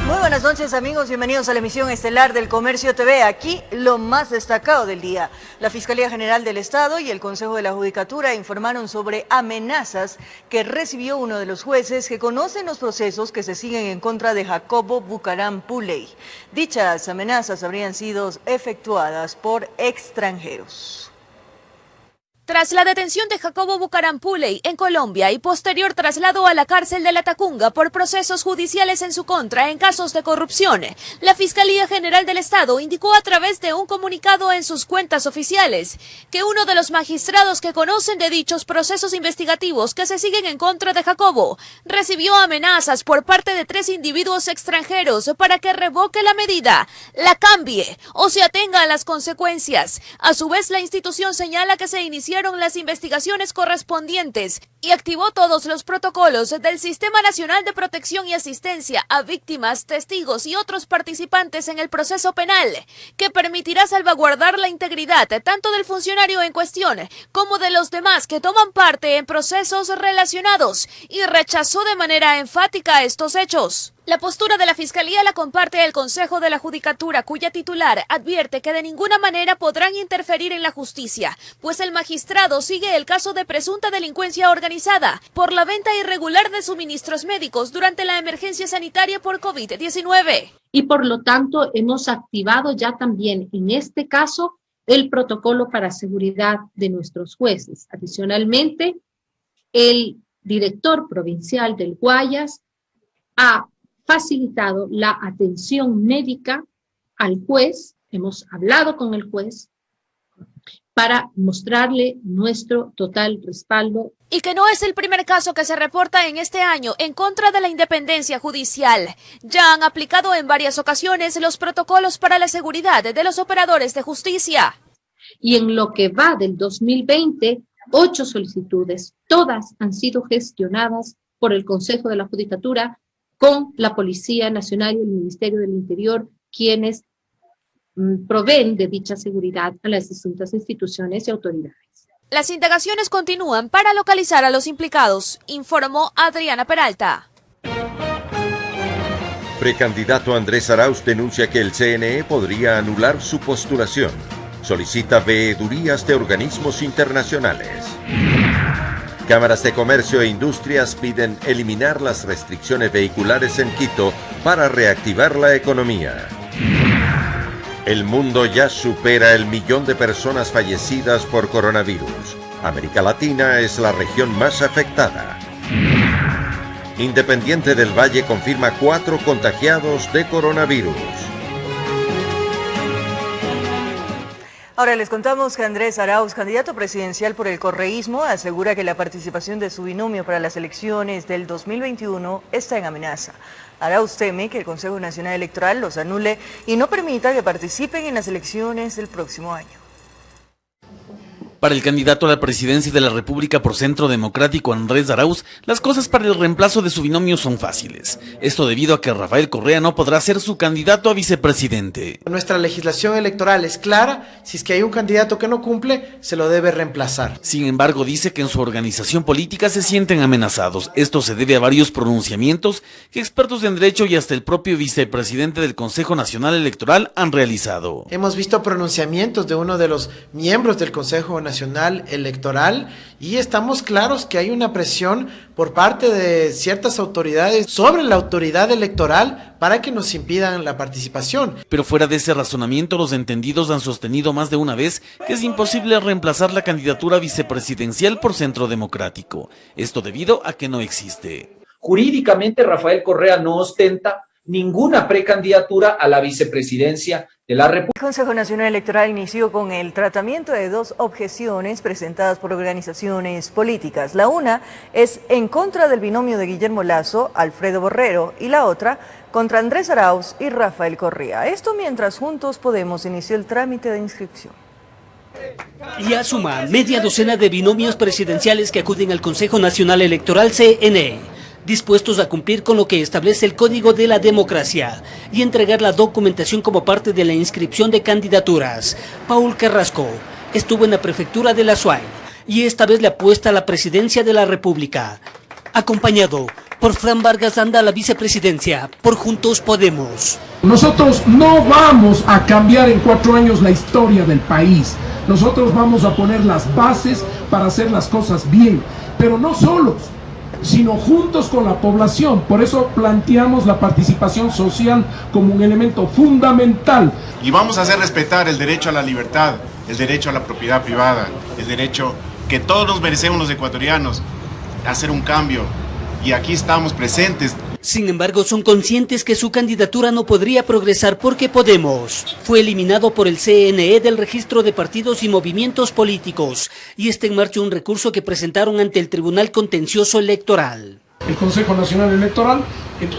Muy buenas noches amigos, bienvenidos a la emisión estelar del Comercio TV. Aquí lo más destacado del día. La Fiscalía General del Estado y el Consejo de la Judicatura informaron sobre amenazas que recibió uno de los jueces que conocen los procesos que se siguen en contra de Jacobo Bucaram Puley. Dichas amenazas habrían sido efectuadas por extranjeros. Tras la detención de Jacobo Bucaram Puley en Colombia y posterior traslado a la cárcel de La Tacunga por procesos judiciales en su contra en casos de corrupción, la Fiscalía General del Estado indicó a través de un comunicado en sus cuentas oficiales que uno de los magistrados que conocen de dichos procesos investigativos que se siguen en contra de Jacobo recibió amenazas por parte de 3 individuos extranjeros para que revoque la medida, la cambie o se atenga a las consecuencias. A su vez, la institución señala que se iniciaron las investigaciones correspondientes y activó todos los protocolos del Sistema Nacional de Protección y Asistencia a víctimas, testigos y otros participantes en el proceso penal, que permitirá salvaguardar la integridad tanto del funcionario en cuestión como de los demás que toman parte en procesos relacionados, y rechazó de manera enfática estos hechos. La postura de la Fiscalía la comparte el Consejo de la Judicatura, cuya titular advierte que de ninguna manera podrán interferir en la justicia, pues el magistrado sigue el caso de presunta delincuencia organizada por la venta irregular de suministros médicos durante la emergencia sanitaria por COVID-19. Y por lo tanto hemos activado ya también en este caso el protocolo para seguridad de nuestros jueces. Adicionalmente, el director provincial del Guayas ha facilitado la atención médica al juez, hemos hablado con el juez para mostrarle nuestro total respaldo. Y que no es el primer caso que se reporta en este año en contra de la independencia judicial. Ya han aplicado en varias ocasiones los protocolos para la seguridad de los operadores de justicia. Y en lo que va del 2020, 8 solicitudes, todas han sido gestionadas por el Consejo de la Judicatura con la Policía Nacional y el Ministerio del Interior, quienes proveen de dicha seguridad a las distintas instituciones y autoridades. Las indagaciones continúan para localizar a los implicados, informó Adriana Peralta. Precandidato Andrés Arauz denuncia que el CNE podría anular su postulación. Solicita veedurías de organismos internacionales. Cámaras de Comercio e Industrias piden eliminar las restricciones vehiculares en Quito para reactivar la economía. El mundo ya supera el 1.000.000 de personas fallecidas por coronavirus. América Latina es la región más afectada. Independiente del Valle confirma 4 contagiados de coronavirus. Ahora les contamos que Andrés Arauz, candidato presidencial por el correísmo, asegura que la participación de su binomio para las elecciones del 2021 está en amenaza. Arauz teme que el Consejo Nacional Electoral los anule y no permita que participen en las elecciones del próximo año. Para el candidato a la presidencia de la República por Centro Democrático, Andrés Arauz, las cosas para el reemplazo de su binomio son fáciles. Esto debido a que Rafael Correa no podrá ser su candidato a vicepresidente. Nuestra legislación electoral es clara: si es que hay un candidato que no cumple, se lo debe reemplazar. Sin embargo, dice que en su organización política se sienten amenazados. Esto se debe a varios pronunciamientos que expertos en derecho y hasta el propio vicepresidente del Consejo Nacional Electoral han realizado. Hemos visto pronunciamientos de uno de los miembros del Consejo Nacional Electoral y estamos claros que hay una presión por parte de ciertas autoridades sobre la autoridad electoral para que nos impidan la participación. Pero fuera de ese razonamiento, los entendidos han sostenido más de una vez que es imposible reemplazar la candidatura vicepresidencial por Centro Democrático. Esto debido a que no existe. Jurídicamente, Rafael Correa no ostenta ninguna precandidatura a la vicepresidencia de la República. El Consejo Nacional Electoral inició con el tratamiento de 2 objeciones presentadas por organizaciones políticas. La una es en contra del binomio de Guillermo Lasso, Alfredo Borrero, y la otra contra Andrés Arauz y Rafael Correa. Esto mientras Juntos Podemos inició el trámite de inscripción. Ya suma media docena de binomios presidenciales que acuden al Consejo Nacional Electoral CNE, dispuestos a cumplir con lo que establece el Código de la Democracia y entregar la documentación como parte de la inscripción de candidaturas. Paul Carrasco estuvo en la prefectura de La Suay y esta vez le apuesta a la presidencia de la República, acompañado Por Fran Vargas anda a la vicepresidencia, por Juntos Podemos. Nosotros no vamos a cambiar en 4 años la historia del país. Nosotros vamos a poner las bases para hacer las cosas bien, pero no solos, sino juntos con la población. Por eso planteamos la participación social como un elemento fundamental. Y vamos a hacer respetar el derecho a la libertad, el derecho a la propiedad privada, el derecho que todos nos merecemos los ecuatorianos, hacer un cambio. Y aquí estamos presentes. Sin embargo, son conscientes que su candidatura no podría progresar porque Podemos fue eliminado por el CNE del registro de partidos y movimientos políticos y está en marcha un recurso que presentaron ante el Tribunal Contencioso Electoral. El Consejo Nacional Electoral, en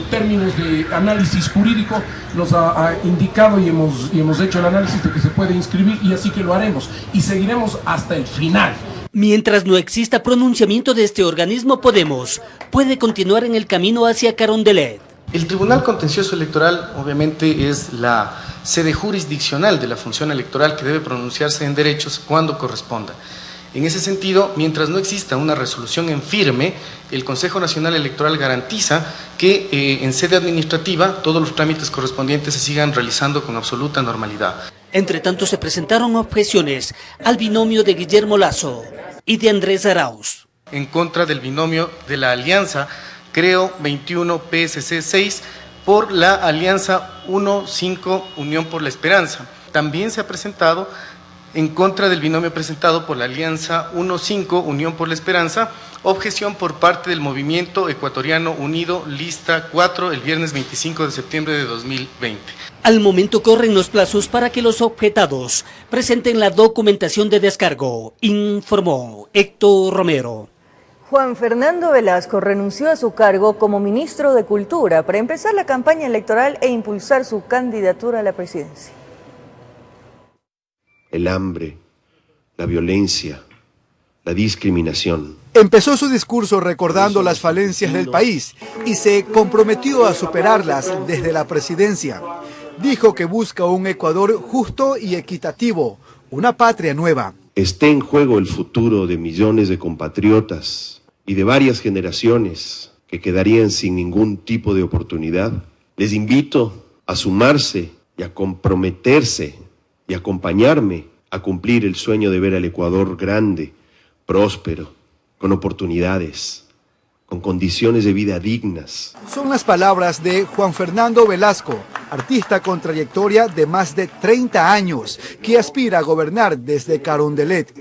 términos de análisis jurídico, nos ha indicado y hemos hecho el análisis de que se puede inscribir, y así que lo haremos y seguiremos hasta el final. Mientras no exista pronunciamiento de este organismo, Podemos puede continuar en el camino hacia Carondelet. El Tribunal Contencioso Electoral obviamente es la sede jurisdiccional de la función electoral que debe pronunciarse en derechos cuando corresponda. En ese sentido, mientras no exista una resolución en firme, el Consejo Nacional Electoral garantiza que en sede administrativa todos los trámites correspondientes se sigan realizando con absoluta normalidad. Entre tanto, se presentaron objeciones al binomio de Guillermo Lasso y de Andrés Arauz. En contra del binomio de la alianza Creo 21 PSC 6 por la alianza 1-5 Unión por la Esperanza. También se ha presentado en contra del binomio presentado por la alianza 1-5 Unión por la Esperanza, objeción por parte del Movimiento Ecuatoriano Unido, lista 4, el viernes 25 de septiembre de 2020. Al momento corren los plazos para que los objetados presenten la documentación de descargo, informó Héctor Romero. Juan Fernando Velasco renunció a su cargo como ministro de Cultura para empezar la campaña electoral e impulsar su candidatura a la presidencia. El hambre, la violencia, la discriminación. Empezó su discurso recordando las falencias del país y se comprometió a superarlas desde la presidencia. Dijo que busca un Ecuador justo y equitativo, una patria nueva. Esté en juego el futuro de millones de compatriotas y de varias generaciones que quedarían sin ningún tipo de oportunidad. Les invito a sumarse y a comprometerse y acompañarme a cumplir el sueño de ver al Ecuador grande, próspero, con oportunidades, con condiciones de vida dignas. Son las palabras de Juan Fernando Velasco, artista con trayectoria de más de 30 años, que aspira a gobernar desde Carondelet.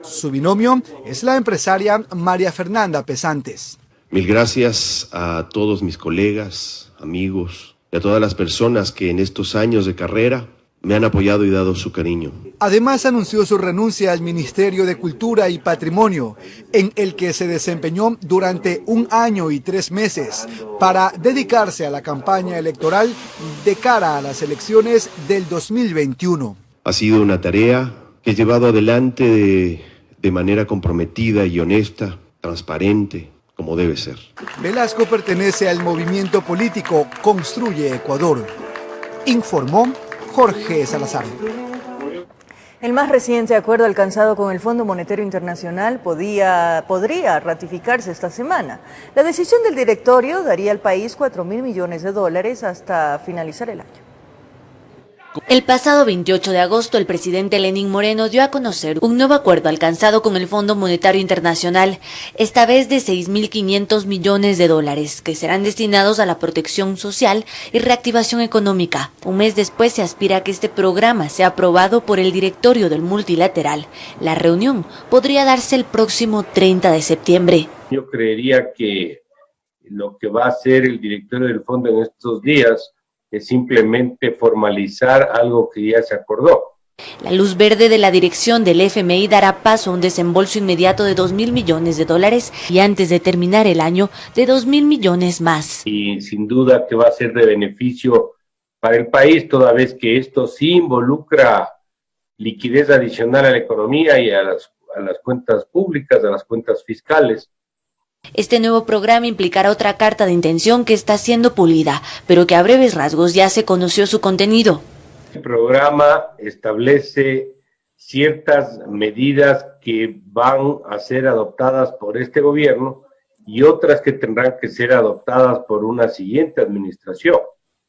Su binomio es la empresaria María Fernanda Pesantes. Mil gracias a todos mis colegas, amigos y a todas las personas que en estos años de carrera me han apoyado y dado su cariño. Además anunció su renuncia al Ministerio de Cultura y Patrimonio, en el que se desempeñó durante 1 año y 3 meses, para dedicarse a la campaña electoral de cara a las elecciones del 2021. Ha sido una tarea que he llevado adelante de manera comprometida y honesta, transparente, como debe ser. Velasco pertenece al movimiento político Construye Ecuador. Informó Jorge Salazar. El más reciente acuerdo alcanzado con el Fondo Monetario Internacional podría ratificarse esta semana. La decisión del directorio daría al país $4.000 millones hasta finalizar el año. El pasado 28 de agosto, el presidente Lenín Moreno dio a conocer un nuevo acuerdo alcanzado con el Fondo Monetario Internacional, esta vez de $6.500 millones, que serán destinados a la protección social y reactivación económica. Un mes después se aspira a que este programa sea aprobado por el directorio del multilateral. La reunión podría darse el próximo 30 de septiembre. Yo creería que lo que va a hacer el directorio del fondo en estos días es simplemente formalizar algo que ya se acordó. La luz verde de la dirección del FMI dará paso a un desembolso inmediato de $2.000 millones y antes de terminar el año de $2.000 millones más. Y sin duda que va a ser de beneficio para el país, toda vez que esto sí involucra liquidez adicional a la economía y a las cuentas públicas, a las cuentas fiscales. Este nuevo programa implicará otra carta de intención que está siendo pulida, pero que a breves rasgos ya se conoció su contenido. El programa establece ciertas medidas que van a ser adoptadas por este gobierno y otras que tendrán que ser adoptadas por una siguiente administración.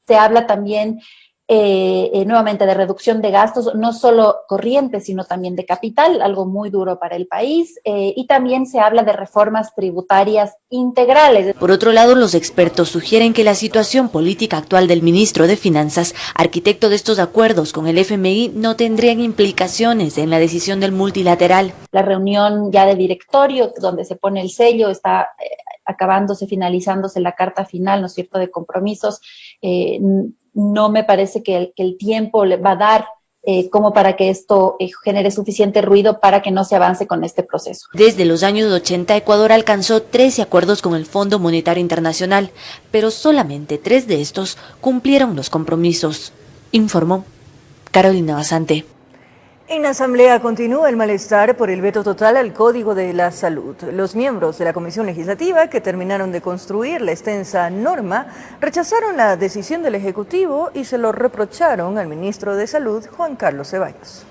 Se habla también nuevamente de reducción de gastos, no solo corrientes, sino también de capital, algo muy duro para el país, y también se habla de reformas tributarias integrales. Por otro lado, los expertos sugieren que la situación política actual del ministro de Finanzas, arquitecto de estos acuerdos con el FMI, no tendrían implicaciones en la decisión del multilateral. La reunión ya de directorio, donde se pone el sello, está acabándose, finalizándose la carta final, ¿no es cierto?, de compromisos. No me parece que el tiempo le va a dar como para que esto genere suficiente ruido para que no se avance con este proceso. Desde los años 80, Ecuador alcanzó 13 acuerdos con el Fondo Monetario Internacional, pero solamente 3 de estos cumplieron los compromisos, informó Carolina Basante. En la Asamblea continúa el malestar por el veto total al Código de la Salud. Los miembros de la Comisión Legislativa, que terminaron de construir la extensa norma, rechazaron la decisión del Ejecutivo y se lo reprocharon al ministro de Salud, Juan Carlos Ceballos.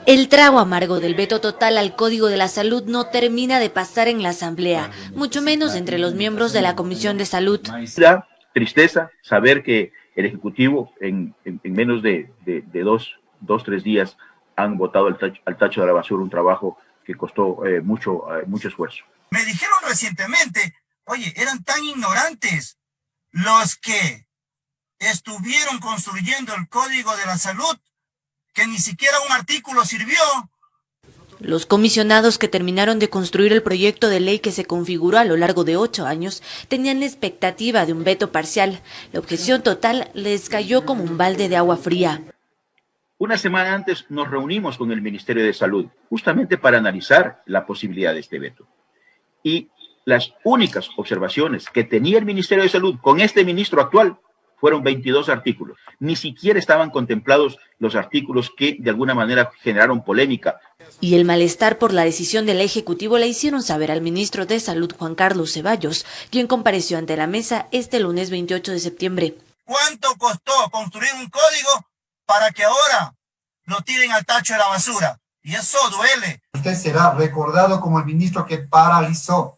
El trago amargo del veto total al Código de la Salud no termina de pasar en la Asamblea, mucho menos entre los miembros de la Comisión de Salud. Da tristeza saber que el Ejecutivo en menos de 2-3 días han botado al tacho de la basura un trabajo que costó mucho esfuerzo. Me dijeron recientemente, oye, eran tan ignorantes los que estuvieron construyendo el Código de la Salud que ni siquiera un artículo sirvió. Los comisionados que terminaron de construir el proyecto de ley que se configuró a lo largo de 8 años tenían la expectativa de un veto parcial. La objeción total les cayó como un balde de agua fría. Una semana antes nos reunimos con el Ministerio de Salud, justamente para analizar la posibilidad de este veto. Y las únicas observaciones que tenía el Ministerio de Salud con este ministro actual fueron 22 artículos. Ni siquiera estaban contemplados los artículos que de alguna manera generaron polémica. Y el malestar por la decisión del Ejecutivo la hicieron saber al ministro de Salud, Juan Carlos Ceballos, quien compareció ante la mesa este lunes 28 de septiembre. ¿Cuánto costó construir un código para que ahora lo tiren al tacho de la basura? Y eso duele. Usted será recordado como el ministro que paralizó,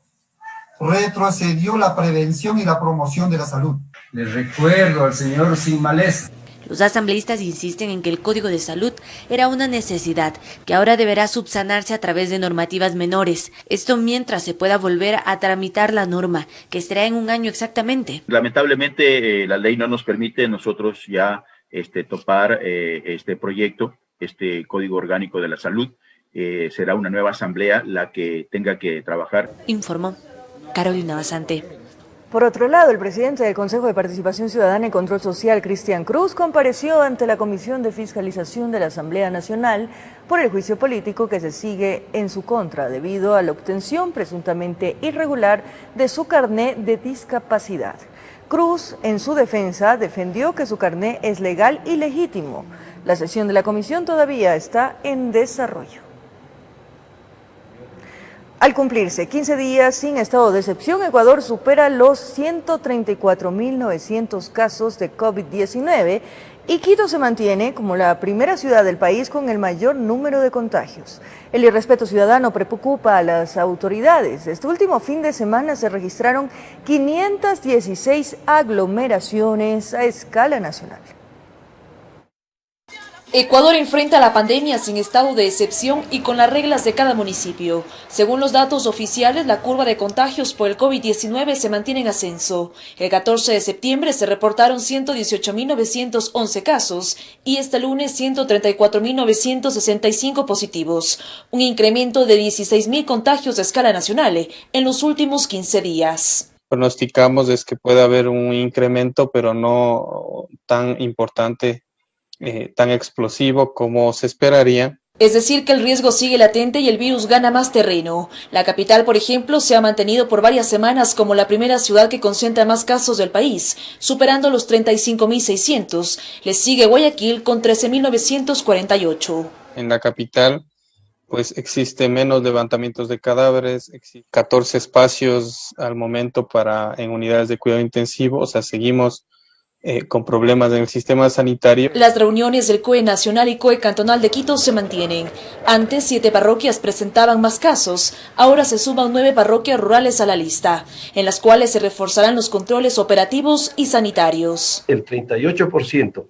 retrocedió la prevención y la promoción de la salud. Le recuerdo al señor sin maleza. Los asambleístas insisten en que el Código de Salud era una necesidad que ahora deberá subsanarse a través de normativas menores. Esto mientras se pueda volver a tramitar la norma, que será en un año exactamente. Lamentablemente la ley no nos permite nosotros ya topar este proyecto, este Código Orgánico de la Salud. Será una nueva asamblea la que tenga que trabajar. Informó Carolina Basante. Por otro lado, el presidente del Consejo de Participación Ciudadana y Control Social, Cristian Cruz, compareció ante la Comisión de Fiscalización de la Asamblea Nacional por el juicio político que se sigue en su contra debido a la obtención presuntamente irregular de su carné de discapacidad. Cruz, en su defensa, defendió que su carné es legal y legítimo. La sesión de la comisión todavía está en desarrollo. Al cumplirse 15 días sin estado de excepción, Ecuador supera los 134.900 casos de COVID-19 y Quito se mantiene como la primera ciudad del país con el mayor número de contagios. El irrespeto ciudadano preocupa a las autoridades. Este último fin de semana se registraron 516 aglomeraciones a escala nacional. Ecuador enfrenta la pandemia sin estado de excepción y con las reglas de cada municipio. Según los datos oficiales, la curva de contagios por el COVID-19 se mantiene en ascenso. El 14 de septiembre se reportaron 118.911 casos y este lunes 134.965 positivos, un incremento de 16.000 contagios a escala nacional en los últimos 15 días. Pronosticamos es que puede haber un incremento, pero no tan importante, tan explosivo como se esperaría. Es decir, que el riesgo sigue latente y el virus gana más terreno. La capital, por ejemplo, se ha mantenido por varias semanas como la primera ciudad que concentra más casos del país, superando los 35.600. Le sigue Guayaquil con 13.948. En la capital, pues existe menos levantamientos de cadáveres, 14 espacios al momento en unidades de cuidado intensivo, o sea, seguimos con problemas en el sistema sanitario. Las reuniones del COE Nacional y COE Cantonal de Quito se mantienen. Antes 7 parroquias presentaban más casos, ahora se suman 9 parroquias rurales a la lista, en las cuales se reforzarán los controles operativos y sanitarios. El 38%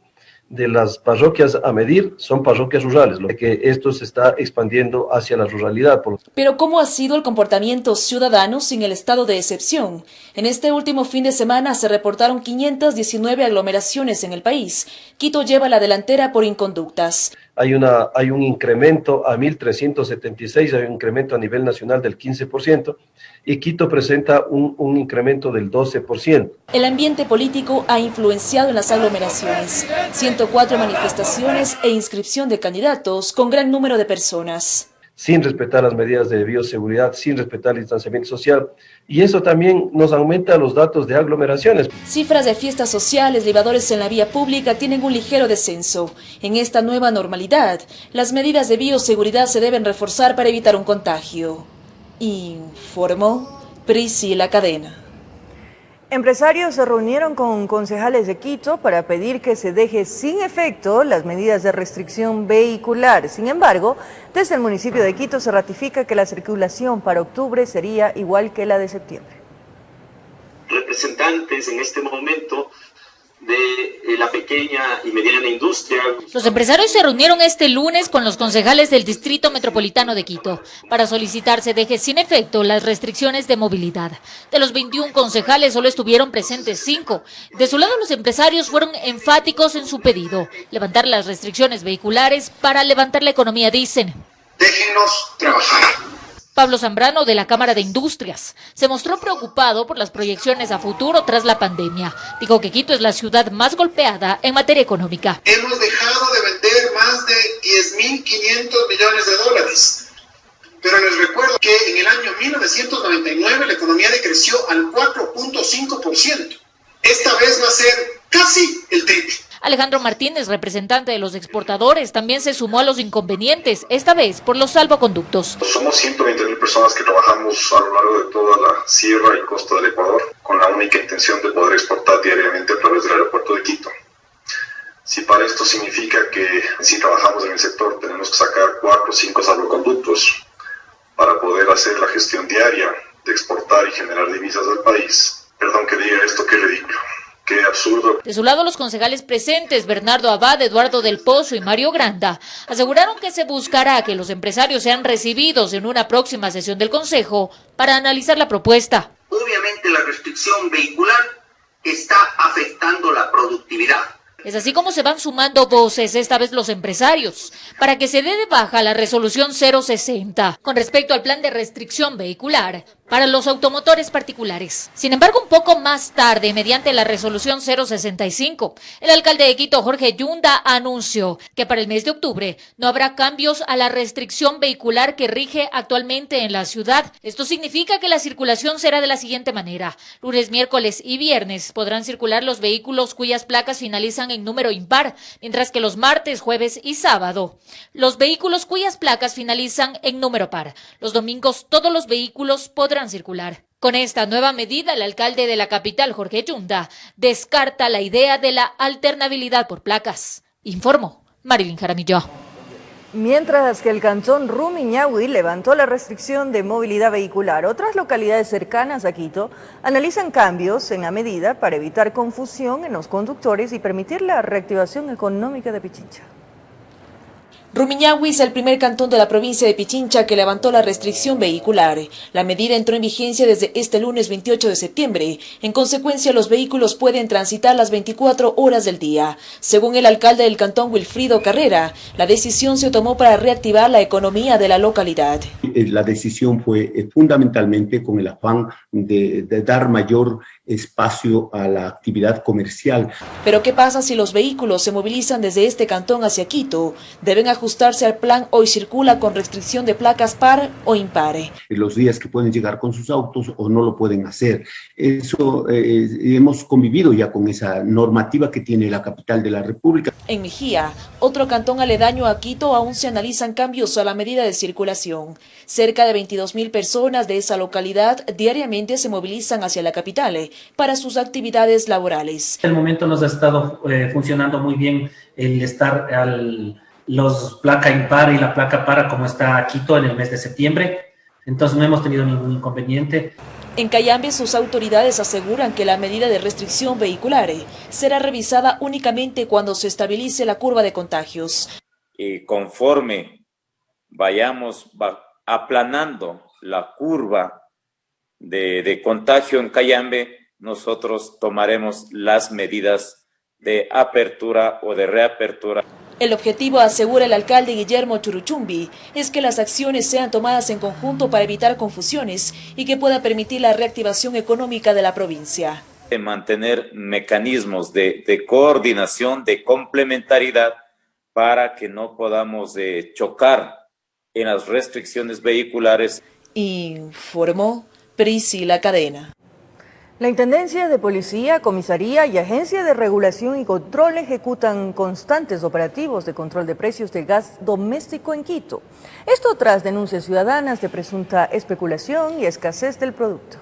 de las parroquias a medir son parroquias rurales, lo que esto se está expandiendo hacia la ruralidad. Pero ¿cómo ha sido el comportamiento ciudadano sin el estado de excepción? En este último fin de semana se reportaron 519 aglomeraciones en el país. Quito lleva la delantera por inconductas. Hay un incremento a 1.376, hay un incremento a nivel nacional del 15%, y Quito presenta un incremento del 12%. El ambiente político ha influenciado en las aglomeraciones. 104 manifestaciones e inscripción de candidatos con gran número de personas. Sin respetar las medidas de bioseguridad, sin respetar el distanciamiento social, y eso también nos aumenta los datos de aglomeraciones. Cifras de fiestas sociales, libadores en la vía pública tienen un ligero descenso. En esta nueva normalidad, las medidas de bioseguridad se deben reforzar para evitar un contagio. Informó Priscila Cadena. Empresarios se reunieron con concejales de Quito para pedir que se deje sin efecto las medidas de restricción vehicular. Sin embargo, desde el municipio de Quito se ratifica que la circulación para octubre sería igual que la de septiembre. Representantes en este momento de la pequeña y mediana industria. Los empresarios se reunieron este lunes con los concejales del Distrito Metropolitano de Quito para solicitar se deje sin efecto las restricciones de movilidad. De los 21 concejales solo estuvieron presentes 5. De su lado, los empresarios fueron enfáticos en su pedido: levantar las restricciones vehiculares para levantar la economía, dicen. Déjenos trabajar. Pablo Zambrano, de la Cámara de Industrias, se mostró preocupado por las proyecciones a futuro tras la pandemia. Dijo que Quito es la ciudad más golpeada en materia económica. Hemos dejado de vender más de 10.500 millones de dólares. Pero les recuerdo que en el año 1999 la economía decreció al 4.5%. Esta vez va a ser casi el triple. Alejandro Martínez, representante de los exportadores, también se sumó a los inconvenientes, esta vez por los salvoconductos. Somos 120.000 personas que trabajamos a lo largo de toda la sierra y costa del Ecuador con la única intención de poder exportar diariamente a través del aeropuerto de Quito. Si para esto significa que si trabajamos en el sector tenemos que sacar 4 o 5 salvoconductos para poder hacer la gestión diaria de exportar y generar divisas del país, perdón que diga esto, qué ridículo. Qué absurdo. De su lado, los concejales presentes, Bernardo Abad, Eduardo del Pozo y Mario Granda, aseguraron que se buscará que los empresarios sean recibidos en una próxima sesión del Consejo para analizar la propuesta. Obviamente la restricción vehicular está afectando la productividad. Es así como se van sumando voces, esta vez los empresarios, para que se dé de baja la resolución 060 con respecto al plan de restricción vehicular para los automotores particulares. Sin embargo, un poco más tarde, mediante la resolución 065, el alcalde de Quito, Jorge Yunda, anunció que para el mes de octubre no habrá cambios a la restricción vehicular que rige actualmente en la ciudad. Esto significa que la circulación será de la siguiente manera: lunes, miércoles y viernes podrán circular los vehículos cuyas placas finalizan en número impar, mientras que los martes, jueves y sábado, los vehículos cuyas placas finalizan en número par. Los domingos, todos los vehículos podrán circular. Con esta nueva medida, el alcalde de la capital, Jorge Yunda, descarta la idea de la alternabilidad por placas. Informó Marilyn Jaramillo. Mientras que el cantón Rumiñahui levantó la restricción de movilidad vehicular, otras localidades cercanas a Quito analizan cambios en la medida para evitar confusión en los conductores y permitir la reactivación económica de Pichincha. Rumiñahui es el primer cantón de la provincia de Pichincha que levantó la restricción vehicular. La medida entró en vigencia desde este lunes 28 de septiembre. En consecuencia, los vehículos pueden transitar las 24 horas del día. Según el alcalde del cantón, Wilfrido Carrera, la decisión se tomó para reactivar la economía de la localidad. La decisión fue fundamentalmente con el afán de dar mayor espacio a la actividad comercial. Pero ¿qué pasa si los vehículos se movilizan desde este cantón hacia Quito? Deben ajustarse al plan Hoy Circula con restricción de placas par o impare. Los días que pueden llegar con sus autos o no lo pueden hacer. Eso hemos convivido ya con esa normativa que tiene la capital de la República. En Mejía, otro cantón aledaño a Quito, aún se analizan cambios a la medida de circulación. Cerca de 22.000 personas de esa localidad diariamente se movilizan hacia la capital para sus actividades laborales. En el momento nos ha estado funcionando muy bien el estar los placa impar y la placa para como está Quito en el mes de septiembre, entonces no hemos tenido ningún inconveniente. En Cayambe, sus autoridades aseguran que la medida de restricción vehicular será revisada únicamente cuando se estabilice la curva de contagios. Conforme vayamos aplanando la curva de contagio en Cayambe, nosotros tomaremos las medidas de apertura o de reapertura. El objetivo, asegura el alcalde Guillermo Churuchumbi, es que las acciones sean tomadas en conjunto para evitar confusiones y que pueda permitir la reactivación económica de la provincia. Mantener mecanismos de coordinación, de complementariedad, para que no podamos chocar en las restricciones vehiculares. Informó Priscila Cadena. La Intendencia de Policía, Comisaría y Agencia de Regulación y Control ejecutan constantes operativos de control de precios del gas doméstico en Quito. Esto tras denuncias ciudadanas de presunta especulación y escasez del producto.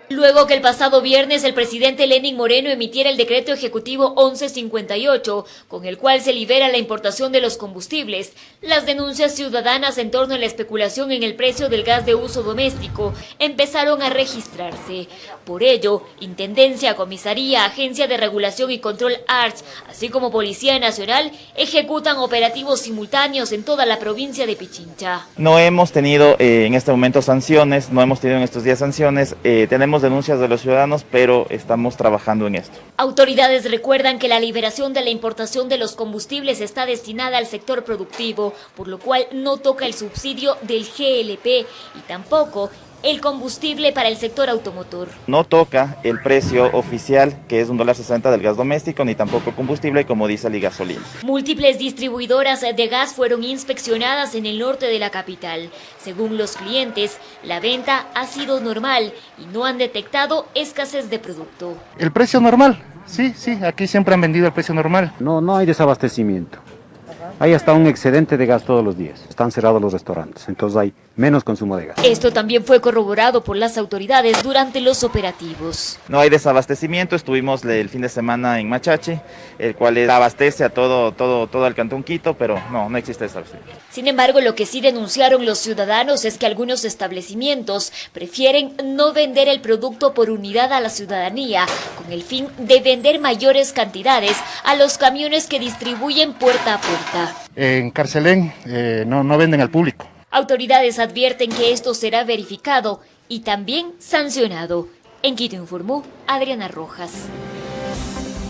Luego que el pasado viernes el presidente Lenín Moreno emitiera el decreto ejecutivo 1158, con el cual se libera la importación de los combustibles, las denuncias ciudadanas en torno a la especulación en el precio del gas de uso doméstico empezaron a registrarse. Por ello, Intendencia, Comisaría, Agencia de Regulación y Control ARCH, así como Policía Nacional, ejecutan operativos simultáneos en toda la provincia de Pichincha. No hemos tenido en este momento sanciones, no hemos tenido en estos días sanciones, tenemos denuncias de los ciudadanos, pero estamos trabajando en esto. Autoridades recuerdan que la liberación de la importación de los combustibles está destinada al sector productivo, por lo cual no toca el subsidio del GLP y tampoco el combustible para el sector automotor. No toca el precio oficial, que es $1.60 del gas doméstico, ni tampoco el combustible, como dice la gasolina. Múltiples distribuidoras de gas fueron inspeccionadas en el norte de la capital. Según los clientes, la venta ha sido normal y no han detectado escasez de producto. El precio normal, sí, aquí siempre han vendido el precio normal. No hay desabastecimiento. Hay hasta un excedente de gas todos los días. Están cerrados los restaurantes, entonces hay menos consumo de gas. Esto también fue corroborado por las autoridades durante los operativos. No hay desabastecimiento. Estuvimos el fin de semana en Machachi, el cual abastece a todo el Cantón Quito, pero no existe desabastecimiento. Sin embargo, lo que sí denunciaron los ciudadanos es que algunos establecimientos prefieren no vender el producto por unidad a la ciudadanía, con el fin de vender mayores cantidades a los camiones que distribuyen puerta a puerta. En Carcelén no venden al público. Autoridades advierten que esto será verificado y también sancionado. En Quito informó Adriana Rojas.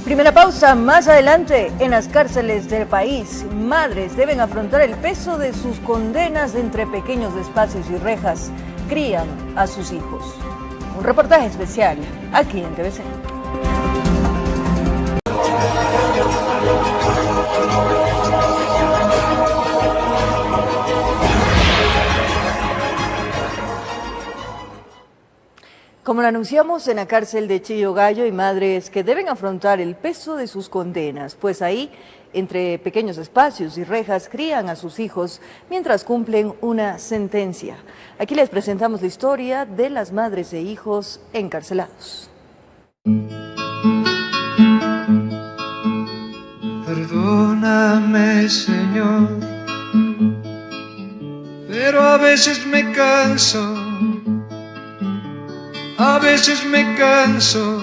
Primera pausa, más adelante. En las cárceles del país, madres deben afrontar el peso de sus condenas entre pequeños espacios y rejas. Crían a sus hijos. Un reportaje especial aquí en TVC. Como lo anunciamos, en la cárcel de Chillogallo hay madres que deben afrontar el peso de sus condenas, pues ahí, entre pequeños espacios y rejas, crían a sus hijos mientras cumplen una sentencia. Aquí les presentamos la historia de las madres e hijos encarcelados. Perdóname, Señor, pero a veces me canso. A veces me canso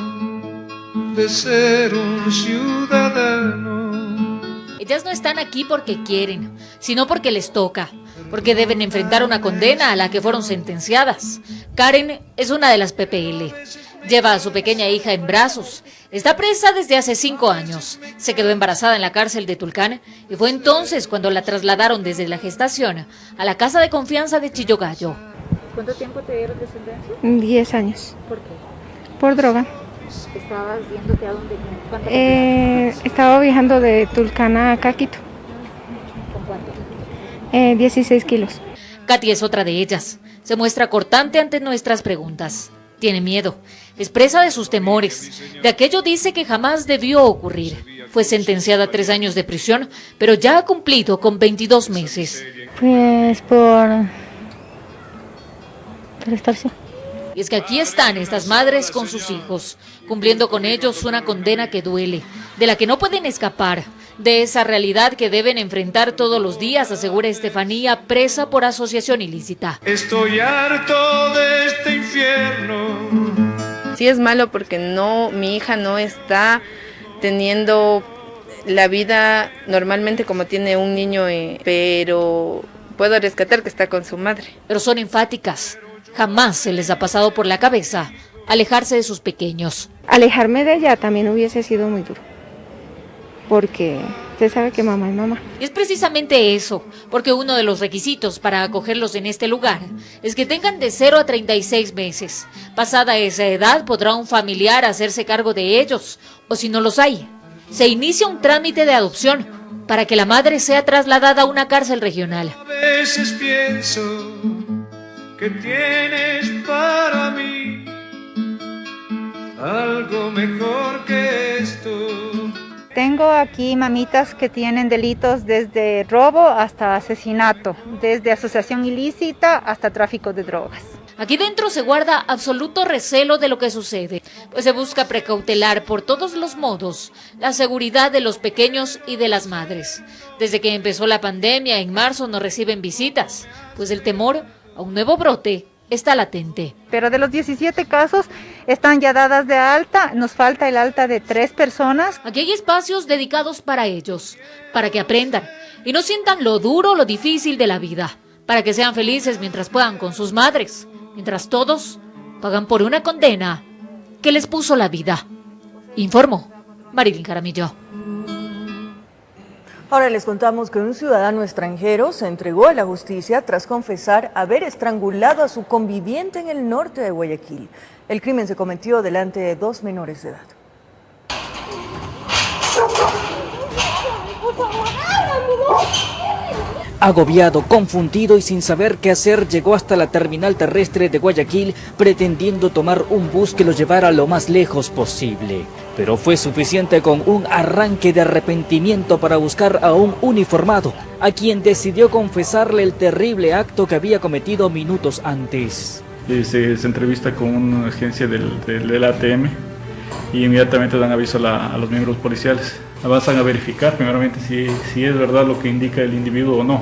de ser un ciudadano. Ellas no están aquí porque quieren, sino porque les toca, porque deben enfrentar una condena a la que fueron sentenciadas. Karen es una de las PPL. Lleva a su pequeña hija en brazos. Está presa desde hace 5 años. Se quedó embarazada en la cárcel de Tulcán y fue entonces cuando la trasladaron desde la gestación a la casa de confianza de Chillogallo. ¿Cuánto tiempo te dieron de sentencia? 10 años. ¿Por qué? Por droga. ¿Estabas yéndote a dónde? Estaba viajando de Tulcán a Quito. ¿Con cuánto? 16 kilos. Katy es otra de ellas. Se muestra cortante ante nuestras preguntas. Tiene miedo. Es presa de sus temores. De aquello dice que jamás debió ocurrir. Fue sentenciada a 3 años de prisión, pero ya ha cumplido con 22 meses. Pues por extorsión. Y es que aquí están estas madres con sus hijos, cumpliendo con ellos una condena que duele, de la que no pueden escapar, de esa realidad que deben enfrentar todos los días, asegura Estefanía, presa por asociación ilícita. Estoy harto de este infierno. Sí es malo porque mi hija no está teniendo la vida normalmente como tiene un niño, pero puedo rescatar que está con su madre. Pero son enfáticas. Jamás se les ha pasado por la cabeza alejarse de sus pequeños. Alejarme de ella también hubiese sido muy duro, porque usted sabe que mamá es mamá. Y es precisamente eso, porque uno de los requisitos para acogerlos en este lugar es que tengan de 0 a 36 meses. Pasada esa edad podrá un familiar hacerse cargo de ellos, o si no los hay, se inicia un trámite de adopción para que la madre sea trasladada a una cárcel regional. A veces pienso que tienes para mí algo mejor que esto. Tengo aquí mamitas que tienen delitos desde robo hasta asesinato, desde asociación ilícita hasta tráfico de drogas. Aquí dentro se guarda absoluto recelo de lo que sucede, pues se busca precautelar por todos los modos la seguridad de los pequeños y de las madres. Desde que empezó la pandemia en marzo no reciben visitas, pues el temor a un nuevo brote está latente. Pero de los 17 casos están ya dadas de alta, nos falta el alta de 3 personas. Aquí hay espacios dedicados para ellos, para que aprendan y no sientan lo duro, lo difícil de la vida, para que sean felices mientras puedan con sus madres, mientras todos pagan por una condena que les puso la vida. Informó Marilyn Jaramillo. Ahora les contamos que un ciudadano extranjero se entregó a la justicia tras confesar haber estrangulado a su conviviente en el norte de Guayaquil. El crimen se cometió delante de 2 menores de edad. Agobiado, confundido y sin saber qué hacer, llegó hasta la terminal terrestre de Guayaquil pretendiendo tomar un bus que lo llevara lo más lejos posible. Pero fue suficiente con un arranque de arrepentimiento para buscar a un uniformado, a quien decidió confesarle el terrible acto que había cometido minutos antes. Se entrevista con una agencia del ATM y inmediatamente dan aviso a los miembros policiales. Avanzan a verificar primeramente si es verdad lo que indica el individuo o no.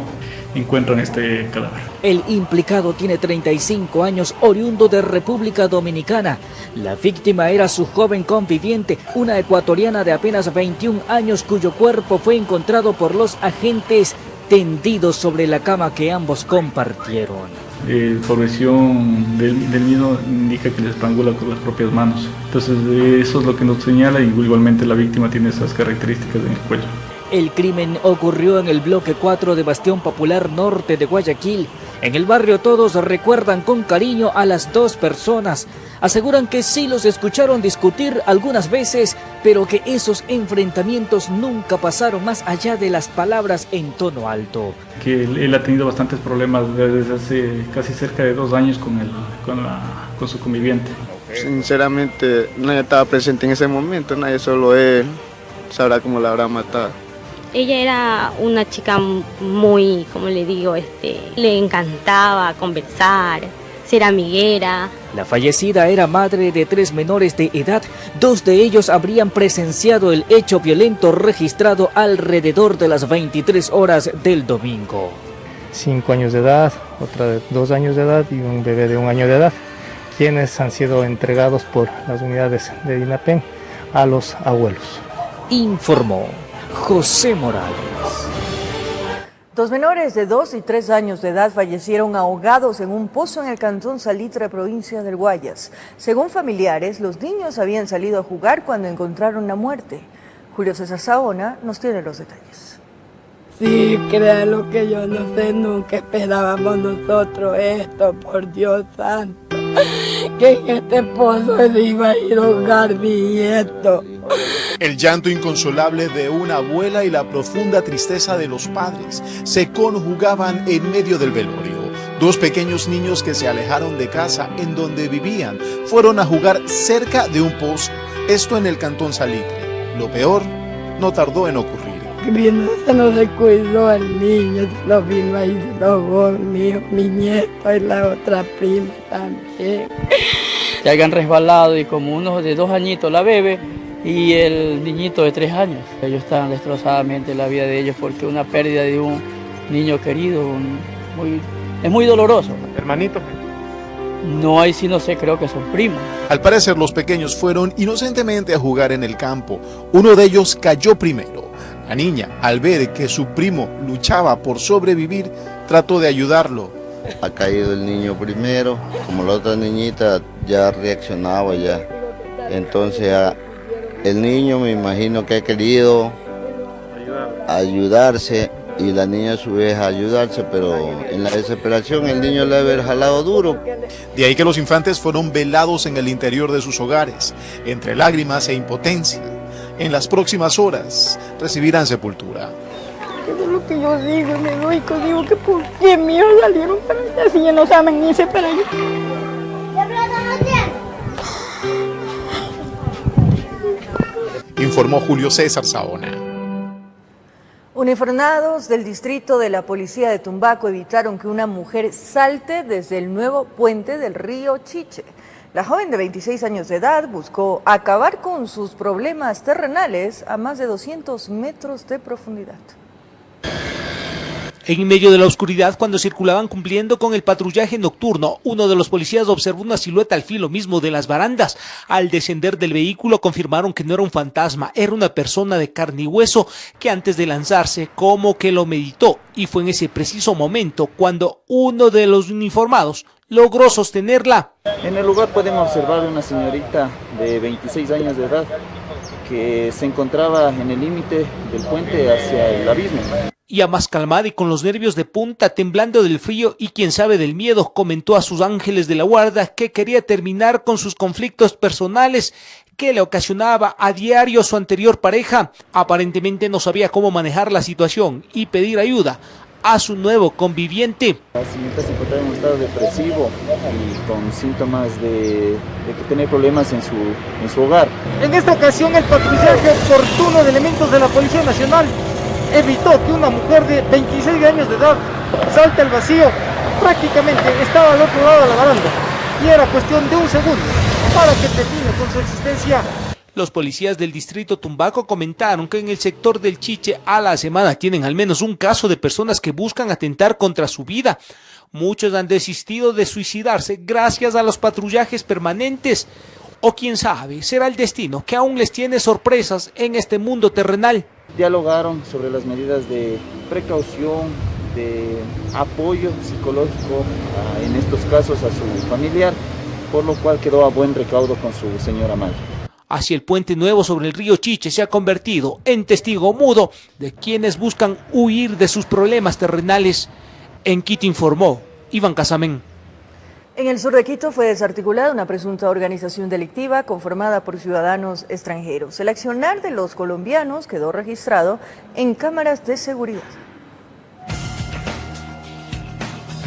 Encuentran este cadáver. El implicado tiene 35 años, oriundo de República Dominicana. La víctima era su joven conviviente, una ecuatoriana de apenas 21 años, cuyo cuerpo fue encontrado por los agentes tendido sobre la cama que ambos compartieron. Por versión del mismo indica que le estrangula con las propias manos. Entonces eso es lo que nos señala, y igualmente la víctima tiene esas características en el cuello. El crimen ocurrió en el bloque 4 de Bastión Popular Norte de Guayaquil. En el barrio todos recuerdan con cariño a las 2 personas. Aseguran que sí los escucharon discutir algunas veces, pero que esos enfrentamientos nunca pasaron más allá de las palabras en tono alto. Que él ha tenido bastantes problemas desde hace casi cerca de 2 años con su conviviente. Sinceramente, nadie estaba presente en ese momento, nadie, solo él sabrá cómo la habrá matado. Ella era una chica muy, como le digo, le encantaba conversar, ser amiguera. La fallecida era madre de 3 menores de edad. 2 de ellos habrían presenciado el hecho violento registrado alrededor de las 23 horas del domingo. 5 años de edad, otra de 2 años de edad y un bebé de 1 año de edad, quienes han sido entregados por las unidades de DINAPEN a los abuelos. Informó José Morales. 2 menores de 2 y 3 años de edad fallecieron ahogados en un pozo en el cantón Salitre, provincia del Guayas. Según familiares, los niños habían salido a jugar cuando encontraron la muerte. Julio César Saona nos tiene los detalles. Sí, créalo que yo no sé, nunca esperábamos nosotros esto, por Dios santo. Que en este pozo se iba a ir a ahogar mi nieto. El llanto inconsolable de una abuela y la profunda tristeza de los padres se conjugaban en medio del velorio. 2 pequeños niños que se alejaron de casa en donde vivían fueron a jugar cerca de un pozo, esto en el cantón Salitre. Lo peor no tardó en ocurrir. crianza no se cuidó al niño, se lo vino ahí, se lo robó mi nieto y la otra prima también. Se hayan resbalado y como uno de 2 añitos la bebé y el niñito de 3 años. Ellos están destrozadamente la vida de ellos porque una pérdida de un niño querido es muy doloroso. Hermanito. No, ahí sí no sé, creo que son primos. Al parecer los pequeños fueron inocentemente a jugar en el campo. Uno de ellos cayó primero. La niña, al ver que su primo luchaba por sobrevivir, trató de ayudarlo. Ha caído el niño primero, como la otra niñita ya reaccionaba ya. Entonces el niño me imagino que ha querido ayudarse y la niña a su vez ayudarse, pero en la desesperación el niño le ha haber jalado duro. De ahí que los infantes fueron velados en el interior de sus hogares, entre lágrimas e impotencia. En las próximas horas recibirán sepultura. Eso es lo que yo digo, me doy, que digo que por qué míos salieron para allá, si ya no saben ni ese para allá. Informó Julio César Saona. Uniformados del distrito de la policía de Tumbaco evitaron que una mujer salte desde el nuevo puente del río Chiche. La joven de 26 años de edad buscó acabar con sus problemas terrenales a más de 200 metros de profundidad. En medio de la oscuridad, cuando circulaban cumpliendo con el patrullaje nocturno, uno de los policías observó una silueta al filo mismo de las barandas. Al descender del vehículo confirmaron que no era un fantasma, era una persona de carne y hueso que antes de lanzarse como que lo meditó, y fue en ese preciso momento cuando uno de los uniformados logró sostenerla. En el lugar podemos observar una señorita de 26 años de edad que se encontraba en el límite del puente hacia el abismo. Ya más calmada y con los nervios de punta, temblando del frío y quién sabe del miedo, comentó a sus ángeles de la guarda que quería terminar con sus conflictos personales que le ocasionaba a diario su anterior pareja. Aparentemente no sabía cómo manejar la situación y pedir ayuda a su nuevo conviviente. La señorita se encontraba en un estado depresivo y con síntomas de tener problemas en su hogar. En esta ocasión el patrullaje oportuno de elementos de la Policía Nacional evitó que una mujer de 26 años de edad salte al vacío. Prácticamente estaba al otro lado de la baranda y era cuestión de un segundo para que termine con su existencia. Los policías del distrito Tumbaco comentaron que en el sector del Chiche a la semana tienen al menos un caso de personas que buscan atentar contra su vida. Muchos han desistido de suicidarse gracias a los patrullajes permanentes. O quién sabe, será el destino que aún les tiene sorpresas en este mundo terrenal. Dialogaron sobre las medidas de precaución, de apoyo psicológico en estos casos a su familiar, por lo cual quedó a buen recaudo con su señora madre. Así el puente nuevo sobre el río Chiche se ha convertido en testigo mudo de quienes buscan huir de sus problemas terrenales. En Quito informó Iván Casamén. En el sur de Quito fue desarticulada una presunta organización delictiva conformada por ciudadanos extranjeros. El accionar de los colombianos quedó registrado en cámaras de seguridad.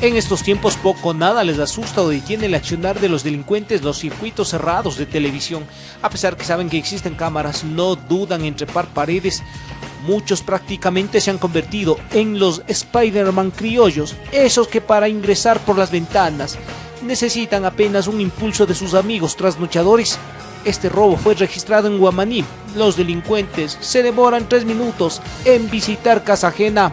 En estos tiempos poco o nada les asusta o detiene el accionar de los delincuentes los circuitos cerrados de televisión. A pesar que saben que existen cámaras, no dudan en trepar paredes. Muchos prácticamente se han convertido en los Spider-Man criollos, esos que para ingresar por las ventanas necesitan apenas un impulso de sus amigos trasnochadores. Este robo fue registrado en Guamaní. Los delincuentes se demoran 3 minutos en visitar casa ajena.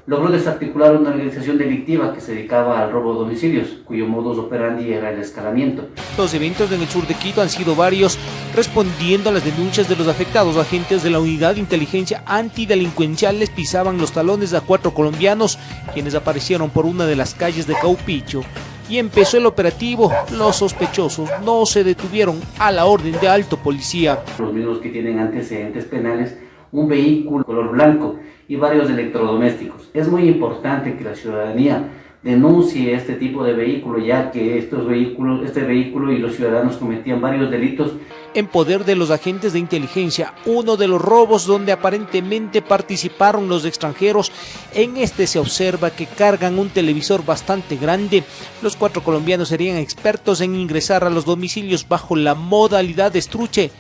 Logró desarticular una organización delictiva que se dedicaba al robo de domicilios, cuyo modus operandi era el escalamiento. Los eventos en el sur de Quito han sido varios, respondiendo a las denuncias de los afectados. Agentes de la Unidad de Inteligencia Antidelincuencial les pisaban los talones a 4 colombianos, quienes aparecieron por una de las calles de Caupicho. Y empezó el operativo. Los sospechosos no se detuvieron a la orden de alto policía. Los mismos que tienen antecedentes penales, un vehículo color blanco y varios electrodomésticos. Es muy importante que la ciudadanía denuncie este tipo de vehículo, ya que este vehículo y los ciudadanos cometían varios delitos. En poder de los agentes de inteligencia, uno de los robos donde aparentemente participaron los extranjeros. En este se observa que cargan un televisor bastante grande. Los 4 colombianos serían expertos en ingresar a los domicilios bajo la modalidad de estruche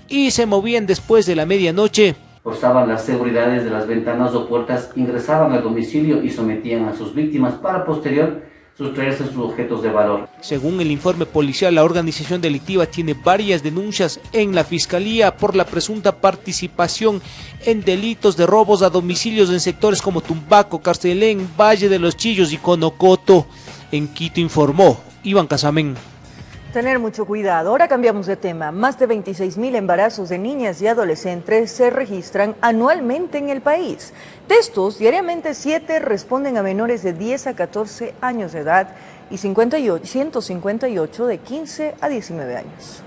y se movían después de la medianoche. forzaban las seguridades de las ventanas o puertas, ingresaban al domicilio y sometían a sus víctimas para posterior sustraerse sus objetos de valor. Según el informe policial, la organización delictiva tiene varias denuncias en la Fiscalía por la presunta participación en delitos de robos a domicilios en sectores como Tumbaco, Carcelén, Valle de los Chillos y Conocoto. En Quito informó Iván Casamen. Tener mucho cuidado. Ahora cambiamos de tema. Más de 26.000 embarazos de niñas y adolescentes se registran anualmente en el país. De estos, diariamente 7 responden a menores de 10 a 14 años de edad y 158 de 15 a 19 años.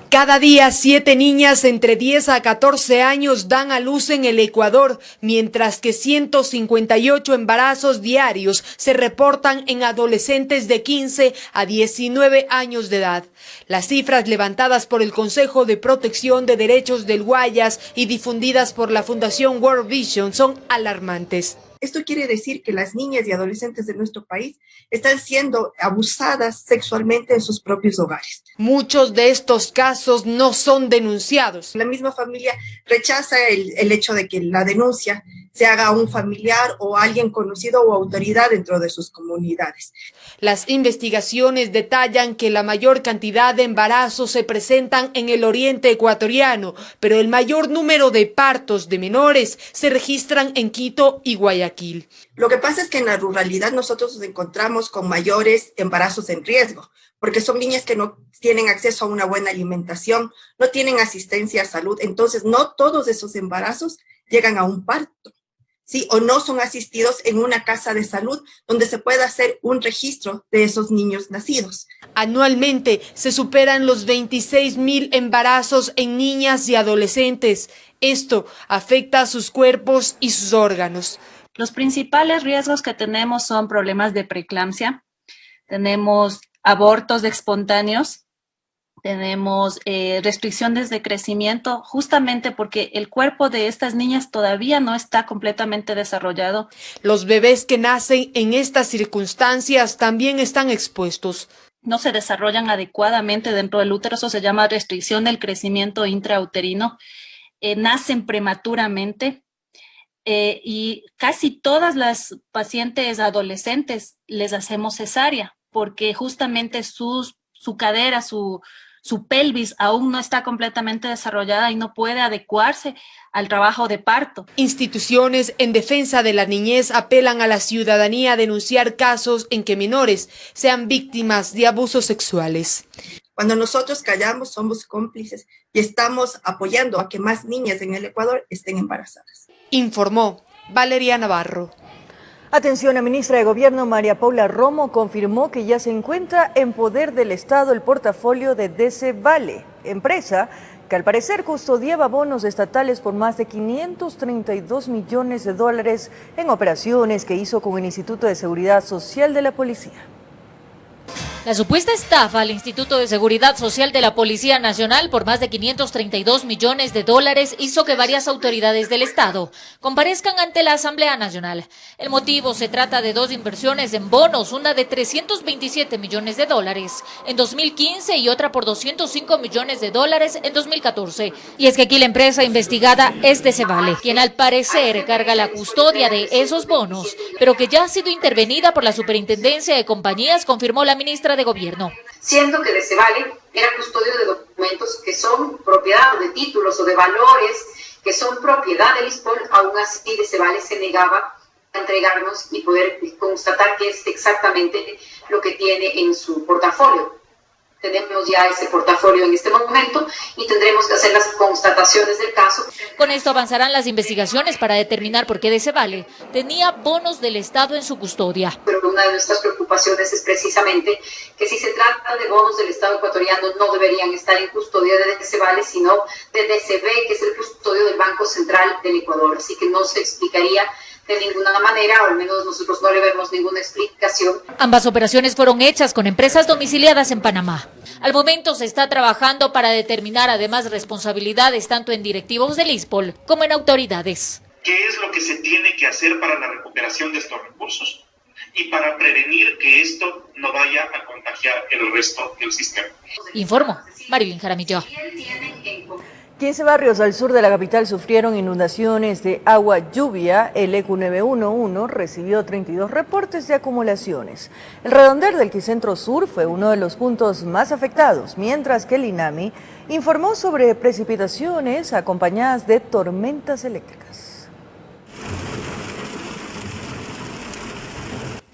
Cada día 7 niñas entre 10 a 14 años dan a luz en el Ecuador, mientras que 158 embarazos diarios se reportan en adolescentes de 15 a 19 años de edad. Las cifras levantadas por el Consejo de Protección de Derechos del Guayas y difundidas por la Fundación World Vision son alarmantes. Esto quiere decir que las niñas y adolescentes de nuestro país están siendo abusadas sexualmente en sus propios hogares. Muchos de estos casos no son denunciados. La misma familia rechaza el hecho de que la denuncia se haga a un familiar o a alguien conocido o autoridad dentro de sus comunidades. Las investigaciones detallan que la mayor cantidad de embarazos se presentan en el oriente ecuatoriano, pero el mayor número de partos de menores se registran en Quito y Guayaquil. Lo que pasa es que en la ruralidad nosotros nos encontramos con mayores embarazos en riesgo, porque son niñas que no tienen acceso a una buena alimentación, no tienen asistencia a salud, entonces no todos esos embarazos llegan a un parto. ¿Sí? O no son asistidos en una casa de salud donde se pueda hacer un registro de esos niños nacidos. Anualmente se superan los 26.000 embarazos en niñas y adolescentes. Esto afecta a sus cuerpos y sus órganos. Los principales riesgos que tenemos son problemas de preeclampsia, tenemos abortos espontáneos, tenemos restricciones de crecimiento, justamente porque el cuerpo de estas niñas todavía no está completamente desarrollado. Los bebés que nacen en estas circunstancias también están expuestos. No se desarrollan adecuadamente dentro del útero, eso se llama restricción del crecimiento intrauterino, nacen prematuramente y casi todas las pacientes adolescentes les hacemos cesárea, porque justamente su cadera, su pelvis aún no está completamente desarrollada y no puede adecuarse al trabajo de parto. Instituciones en defensa de la niñez apelan a la ciudadanía a denunciar casos en que menores sean víctimas de abusos sexuales. Cuando nosotros callamos, somos cómplices y estamos apoyando a que más niñas en el Ecuador estén embarazadas. Informó Valeria Navarro. Atención, la ministra de Gobierno María Paula Romo confirmó que ya se encuentra en poder del Estado el portafolio de Decevale, empresa que al parecer custodiaba bonos estatales por más de 532 millones de dólares en operaciones que hizo con el Instituto de Seguridad Social de la Policía. La supuesta estafa al Instituto de Seguridad Social de la Policía Nacional por más de 532 millones de dólares hizo que varias autoridades del Estado comparezcan ante la Asamblea Nacional. El motivo se trata de 2 inversiones en bonos, una de 327 millones de dólares en 2015 y otra por 205 millones de dólares en 2014. Y es que aquí la empresa investigada es Decevale, quien al parecer carga la custodia de esos bonos, pero que ya ha sido intervenida por la Superintendencia de Compañías, confirmó la ministra de Gobierno. Siendo que Decevale era custodio de documentos que son propiedad de títulos o de valores que son propiedad del ISPOL, aún así Decevale se negaba a entregarnos y poder constatar que es exactamente lo que tiene en su portafolio. Tenemos ya ese portafolio en este momento y tendremos que hacer las constataciones del caso. Con esto avanzarán las investigaciones para determinar por qué Decevale tenía bonos del Estado en su custodia. Pero una de nuestras preocupaciones es precisamente que si se trata de bonos del Estado ecuatoriano no deberían estar en custodia de Decevale, sino de DCB, que es el custodio del Banco Central del Ecuador. Así que no se explicaría de ninguna manera, o al menos nosotros no le vemos ninguna explicación. Ambas operaciones fueron hechas con empresas domiciliadas en Panamá. Al momento se está trabajando para determinar además responsabilidades tanto en directivos del ISPOL como en autoridades. ¿Qué es lo que se tiene que hacer para la recuperación de estos recursos y para prevenir que esto no vaya a contagiar el resto del sistema? Informó Marilyn Jaramillo. 15 barrios al sur de la capital sufrieron inundaciones de agua lluvia. El ECU 911 recibió 32 reportes de acumulaciones. El redondel del Quicentro Sur fue uno de los puntos más afectados, mientras que el INAMI informó sobre precipitaciones acompañadas de tormentas eléctricas.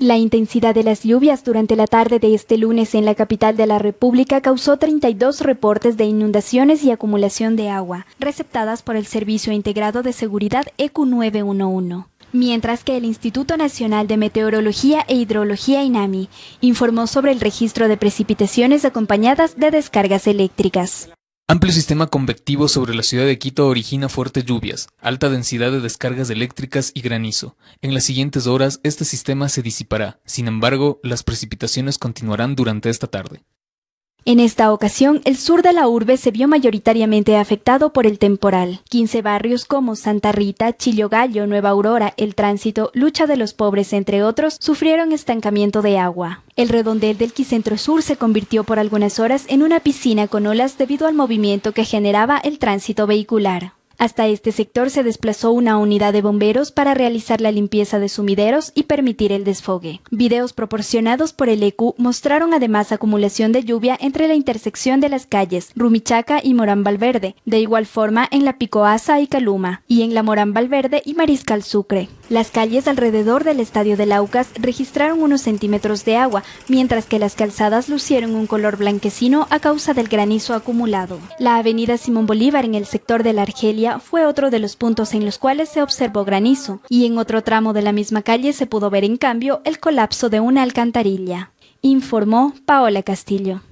La intensidad de las lluvias durante la tarde de este lunes en la capital de la República causó 32 reportes de inundaciones y acumulación de agua, receptadas por el Servicio Integrado de Seguridad ECU 911. Mientras que el Instituto Nacional de Meteorología e Hidrología INAMI informó sobre el registro de precipitaciones acompañadas de descargas eléctricas. Amplio sistema convectivo sobre la ciudad de Quito origina fuertes lluvias, alta densidad de descargas eléctricas y granizo. En las siguientes horas, este sistema se disipará. Sin embargo, las precipitaciones continuarán durante esta tarde. En esta ocasión, el sur de la urbe se vio mayoritariamente afectado por el temporal. 15 barrios como Santa Rita, Chillogallo, Nueva Aurora, El Tránsito, Lucha de los Pobres, entre otros, sufrieron estancamiento de agua. El redondel del Quicentro Sur se convirtió por algunas horas en una piscina con olas debido al movimiento que generaba el tránsito vehicular. Hasta este sector se desplazó una unidad de bomberos para realizar la limpieza de sumideros y permitir el desfogue. Videos proporcionados por el ECU mostraron además acumulación de lluvia entre la intersección de las calles Rumichaca y Morán Valverde, de igual forma en la Picoasa y Caluma, y en la Morán Valverde y Mariscal Sucre. Las calles alrededor del estadio del Aucas registraron unos centímetros de agua, mientras que las calzadas lucieron un color blanquecino a causa del granizo acumulado. La avenida Simón Bolívar en el sector de la Argelia fue otro de los puntos en los cuales se observó granizo, y en otro tramo de la misma calle se pudo ver en cambio el colapso de una alcantarilla. Informó Paola Castillo.